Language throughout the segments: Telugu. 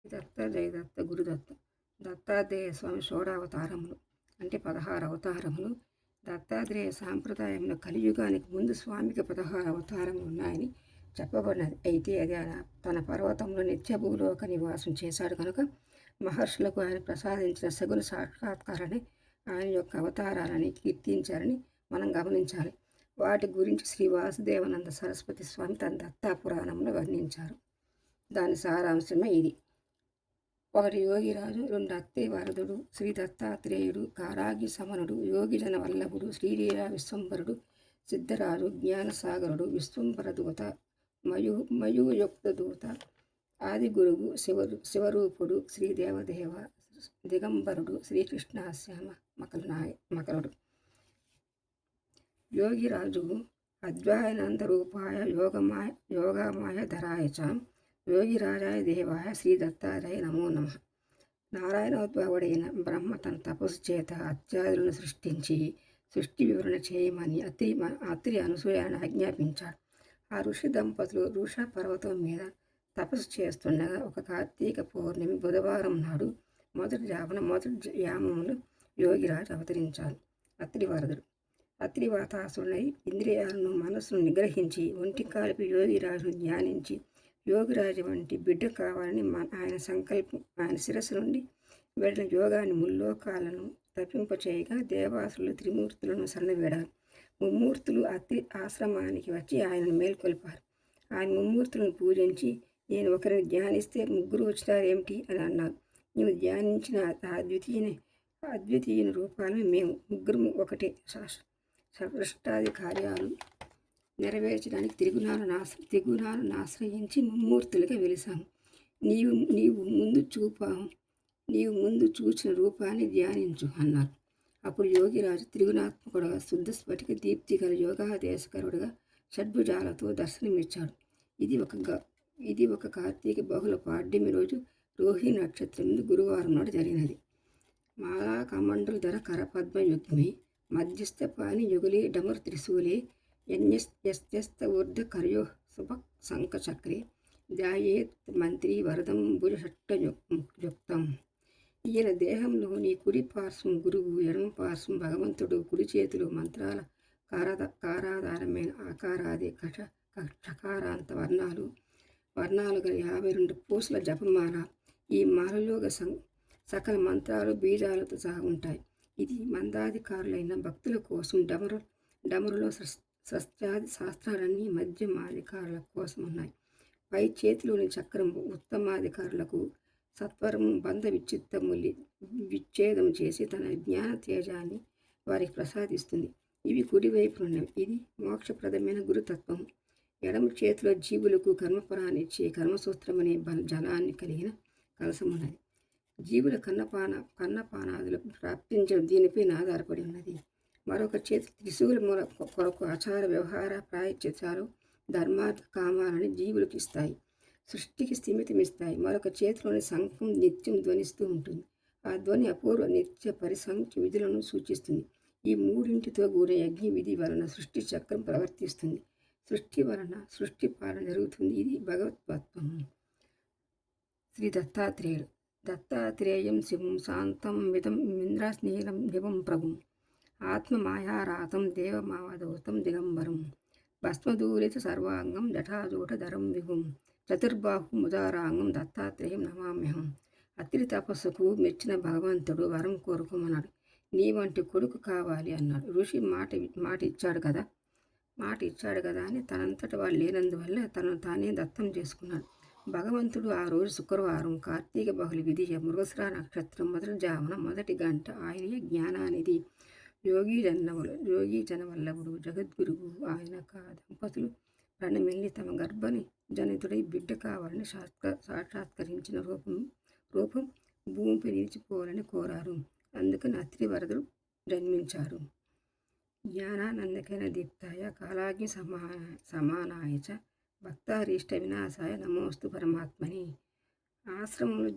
దత్త జయదత్త గురుదత్త దత్తాత్రేయ స్వామి షోడావతారములు అంటే 16 అవతారములు. దత్తాత్రేయ సాంప్రదాయంలో కలియుగానికి ముందు స్వామికి 16 అవతారములు ఉన్నాయని చెప్పబడినది. అయితే అది ఆయన తన పర్వతంలో నిత్య భూలోక నివాసం చేశాడు కనుక మహర్షులకు ఆయన ప్రసాదించిన సగుణ సాక్షాత్కారాన్ని ఆయన యొక్క అవతారాలని కీర్తించారని మనం గమనించాలి. వాటి గురించి శ్రీ వాసుదేవానంద సరస్వతి స్వామి తన దత్తా పురాణంలో వర్ణించారు. దాని సారాంశమే ఇది. ఒకటి యోగిరాజు, 2 అత్తే వరదుడు, శ్రీ దత్తాత్రేయుడు, కారాగి సమనుడు, యోగిజన వల్లభుడు, శ్రీలీలా విశ్వంబరుడు, సిద్ధరాజు, జ్ఞానసాగరుడు, విశ్వంబర దూత, మయూయుక్త దూత, ఆది గురువు, శివరూపుడు, శ్రీదేవదేవ, దిగంబరుడు, శ్రీకృష్ణాశ్యామ మకరుడు. యోగిరాజు అద్వైతానంద రూపాయ యోగమాయ ధరాయ చ యోగిరాజాయ దేవాయ శ్రీ దత్తాత్రేయ నమో నమః. నారాయణోద్భవుడైన బ్రహ్మ తన తపస్సు చేత అత్యాదులను సృష్టించి సృష్టి వివరణ చేయమని అత్రి అనసూయను ఆజ్ఞాపించాడు. ఆ ఋషి దంపతులు ఋష పర్వతం మీద తపస్సు చేస్తుండగా ఒక కార్తీక పౌర్ణమి బుధవారం నాడు మొదటి యామములు యోగిరాజు అవతరించాడు. అత్రి వరదుడు అత్రివాతాసుడై ఇంద్రియాలను మనస్సును నిగ్రహించి ఒంటి కాలిపి యోగిరాజును ధ్యానించి యోగిరాజు వంటి బిడ్డ కావాలని ఆయన శిరస్సు నుండి వెళ్ళిన యోగాన్ని ముల్లోకాలను తప్పింపచేయగా దేవాసులు త్రిమూర్తులను సన్నవేడారు. ముమ్మూర్తులు అత్రి ఆశ్రమానికి వచ్చి ఆయనను మేల్కొల్పారు. ఆయన ముమ్మూర్తులను పూజించి, నేను ఒకరిని ధ్యానిస్తే ముగ్గురు వచ్చినారేమిటి అని అన్నారు. నీవు ధ్యానించిన అద్వితీయ రూపాలను మేము ముగ్గురు ఒకటే. సృష్టాది కార్యాలు నెరవేర్చడానికి త్రిగుణాలను ఆశ్రయించి ముమ్మూర్తులుగా వెలిసాము. నీవు ముందు చూచిన రూపాన్ని ధ్యానించు అన్నారు. అప్పుడు యోగిరాజు త్రిగుణాత్మకుడుగా శుద్ధ స్ఫటిక దీప్తి గల యోగాదేశకరుడుగా షడ్భుజాలతో దర్శనమిచ్చాడు. ఇది ఒక కార్తీక బహుళ పాడ్యమి రోజు రోహిణి నక్షత్రం గురువారం నాడు జరిగినది. మాలా కమండల ధర కరపద్మయుగ్మి మధ్యస్థ పాని యుగులే డమర్ త్రిశూలే యస్త్యస్త ఊర్ధ కర్యో శుభ శంఖచక్రే ధ్యాయేత్ మంత్రి వరదం భుజషట్టయుక్తం. ఈయన దేహంలోని కుడి పార్శ్వం గురువు, ఎడమ పార్శ్వం భగవంతుడు, కుడి చేతులు మంత్రాల కారాధారమైన ఆకారాది క్షకారాంత వర్ణాలు గల 52 పూసల జపమాల. ఈ మాలలో సకల మంత్రాలు బీజాలతో సహా ఉంటాయి. ఇది మందాధికారులైన భక్తుల కోసం డమరులో శాస్త్రాలన్నీ మధ్యమాధికారుల కోసం ఉన్నాయి. పై చేతిలోని చక్రం ఉత్తమాధికారులకు సత్వరము బంధ విచ్ఛేదం చేసి తన జ్ఞాన తేజాన్ని వారికి ప్రసాదిస్తుంది. ఇవి కుడివైపునున్నవి. ఇది మోక్షప్రదమైన గురుతత్వము. ఎడమ చేతిలో జీవులకు కర్మఫలాన్నిచ్చే కర్మసూత్రమనే జలాన్ని కలిగిన కలసమున్నది. జీవుల కన్నపానాదులు ప్రాప్తించడం దీనిపై ఆధారపడి ఉన్నది. మరొక చేతి త్రిశూల మూల కొరకు ఆచార వ్యవహార ప్రాయశ్చిత్తాలు ధర్మార్థ కామాలని జీవులకు ఇస్తాయి, సృష్టికి స్థిమితమిస్తాయి. మరొక చేతిలోని శంఖం నిత్యం ధ్వనిస్తూ ఉంటుంది. ఆ ధ్వని అపూర్వ నిత్య పరిసంఖ్య విధులను సూచిస్తుంది. ఈ మూడింటితో కూడిన యజ్ఞ విధి వలన సృష్టి చక్రం ప్రవర్తిస్తుంది. సృష్టి వలన సృష్టి పాలన జరుగుతుంది. ఇది భగవత్వత్వం. శ్రీ దత్తాత్రేయుడు. దత్తాత్రేయం శివం శాంతం మిదం ఇంద్రస్నీలం నివం ప్రభుం ఆత్మమాయారాతం దేవమావధూతం దిగంబరం భస్మదూరిత సర్వాంగం జటాజూటధరం విభుం చతుర్బాహు ముదారాంగం దత్తాత్రేయం నమామ్యహం. అత్రి తపస్సుకు మెచ్చిన భగవంతుడు వరం కోరుకోమన్నాడు. నీ వంటి కొడుకు కావాలి అన్నాడు. ఋషి మాట ఇచ్చాడు కదా అని తనంతట వాడు లేనందువల్ల తనను తానే దత్తం చేసుకున్నాడు. భగవంతుడు ఆ రోజు శుక్రవారం కార్తీక బహుళ విధియ మృగశిర నక్షత్రం మొదటి జామున మొదటి గంట ఆయనే జ్ఞానానిధి యోగి జనవల్లభుడు జగద్గురువు ఆయన దంపతులు ప్రణమిల్లి తమ గర్భని జనితుడై బిడ్డ కావాలని సాక్షాత్కరించిన రూపం భూమిపై నిలిచిపోవాలని కోరారు. అందుకని అత్రి వరదుడు జన్మించారు. జ్ఞానానందకైన దీప్తాయ కాలాగ్ని సమానాయ చ భక్తారీష్ట వినాశాయ నమోస్తు పరమాత్మని. ఆశ్రమంలో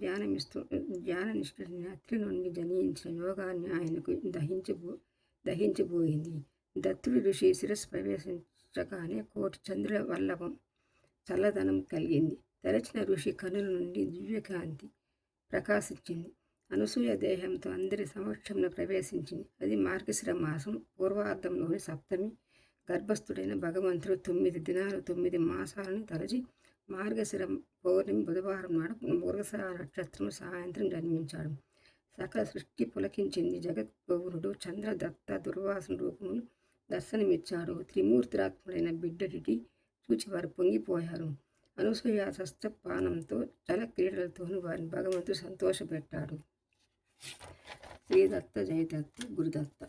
ధ్యాననిష్ఠుడైన అత్రి నుండి జనించిన యోగాన్ని ఆయనకు దహించిపోయింది. దత్తుడి ఋషి శిరస్సు ప్రవేశించగానే కోటి చంద్రుల వల్లభం చల్లదనం కలిగింది. తలచిన ఋషి కనుల నుండి దివ్యకాంతి ప్రకాశించింది. అనసూయ దేహంతో అందరి సమక్షంలో ప్రవేశించింది. అది మార్గశిర మాసం పూర్వార్ధంలోని సప్తమి. గర్భస్థుడైన భగవంతుడు 9 దినాలు 9 మాసాలను తలచి మార్గశిర పౌర్ణమి బుధవారం నాడు మృగశిర నక్షత్రం సాయంత్రం జన్మించాడు. సకల సృష్టి పులకించింది. జగద్భువనుడు చంద్రదత్త దుర్వాసన రూపములు దర్శనమిచ్చాడు. త్రిమూర్తిరాత్ముడైన బిడ్డడిటి చూచి వారు పొంగిపోయారు. అనసూయ శస్త్రపానంతో జల క్రీడలతోనూ వారిని భగవంతుడు సంతోషపెట్టాడు. శ్రీదత్త జయదత్త గురుదత్త.